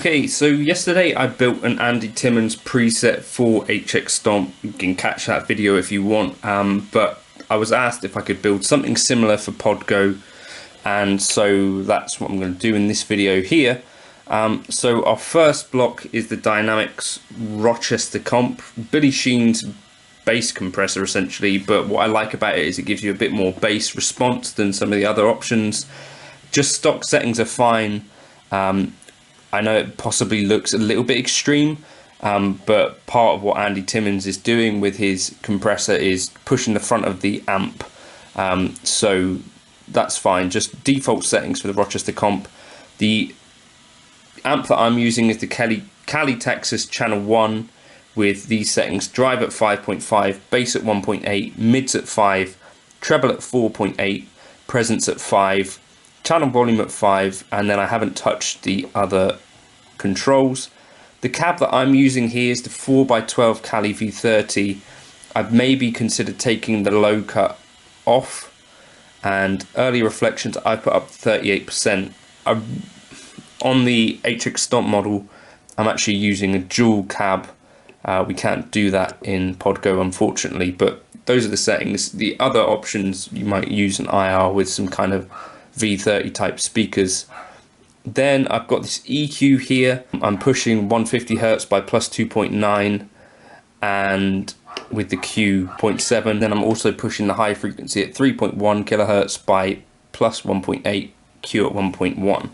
Okay, so yesterday I built an Andy Timmons preset for HX Stomp. You can catch that video if you want, but I was asked if I could build something similar for Podgo, and so that's what I'm going to do in this video here. So our first block is the Dynamics Rochester comp, Billy Sheen's bass compressor essentially, but what I like about it is it gives you a bit more bass response than some of the other options. Just stock settings are fine. I know it possibly looks a little bit extreme, but part of what Andy Timmons is doing with his compressor is pushing the front of the amp, so that's fine. Just default settings for the Rochester comp. The amp that I'm using is the Cali Texas channel 1 with these settings: drive at 5.5, bass at 1.8, mids at 5, treble at 4.8, presence at 5, channel volume at 5, and then I haven't touched the other controls. The cab that I'm using here is the 4x12 Cali V30. I've maybe considered taking the low cut off, and early reflections I put up to 38%. On the HX Stomp model I'm actually using a dual cab. We can't do that in Podgo unfortunately, but those are the settings. The other options, you might use an IR with some kind of V30 type speakers. Then I've got this EQ here. I'm pushing 150 Hz by plus 2.9 and with the Q 0.7. Then I'm also pushing the high frequency at 3.1 kHz by plus 1.8, Q at 1.1.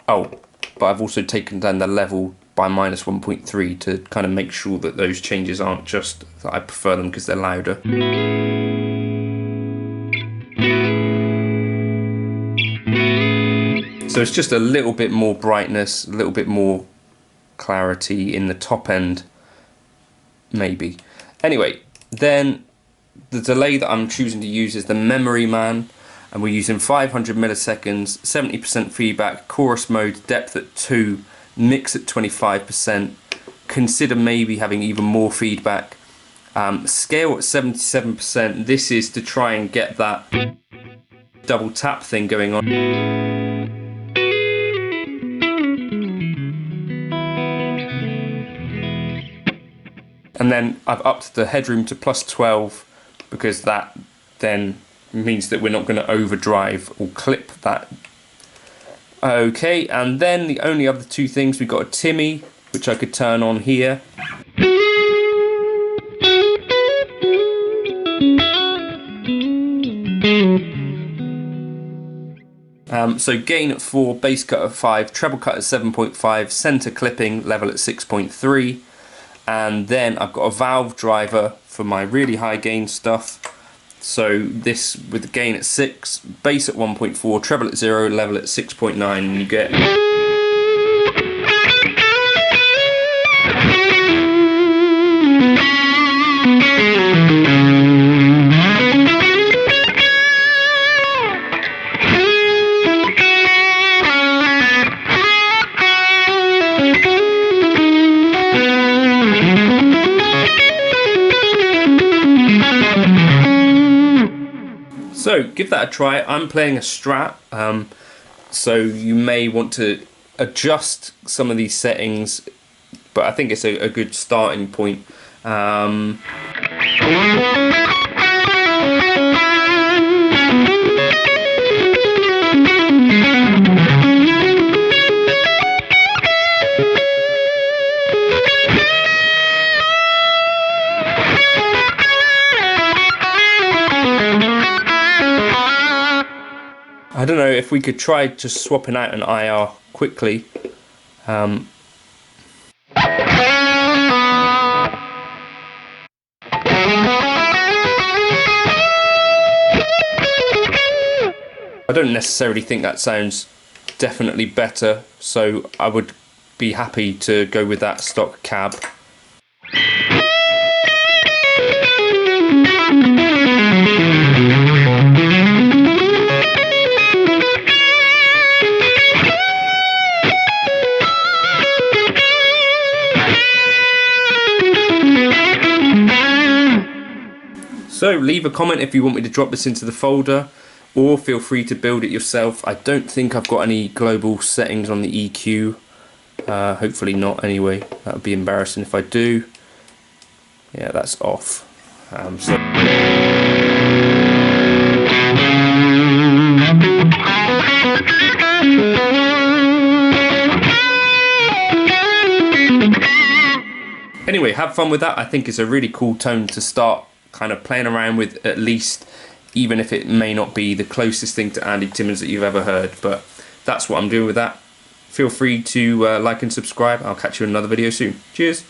But I've also taken down the level by minus 1.3 to kind of make sure that those changes aren't just that I prefer them because they're louder. So it's just a little bit more brightness, a little bit more clarity in the top end, maybe. Anyway, then the delay that I'm choosing to use is the Memory Man, and we're using 500 milliseconds, 70% feedback, chorus mode, depth at 2, mix at 25%. Consider maybe having even more feedback. Scale at 77%. This is to try and get that double tap thing going on. And then I've upped the headroom to plus 12 because that then means that we're not going to overdrive or clip that. Okay, and then the only other two things, we've got a Timmy, which I could turn on here. So gain at 4, bass cut at 5, treble cut at 7.5, center clipping level at 6.3. And then I've got a valve driver for my really high gain stuff. So this with the gain at 6, bass at 1.4, treble at 0, level at 6.9, and you get... So give that a try. I'm playing a Strat, so you may want to adjust some of these settings, but I think it's a good starting point. I don't know if we could try just swapping out an IR quickly. I don't necessarily think that sounds definitely better, so I would be happy to go with that stock cab. So leave a comment if you want me to drop this into the folder. or feel free to build it yourself. I don't think I've got any global settings on the EQ. Hopefully not anyway. That would be embarrassing if I do. Yeah, that's off. Anyway, have fun with that. I think it's a really cool tone to start kind of playing around with, at least, even if it may not be the closest thing to Andy Timmons that you've ever heard. But that's what I'm doing with that. Feel free to like and subscribe. I'll catch you in another video soon. Cheers.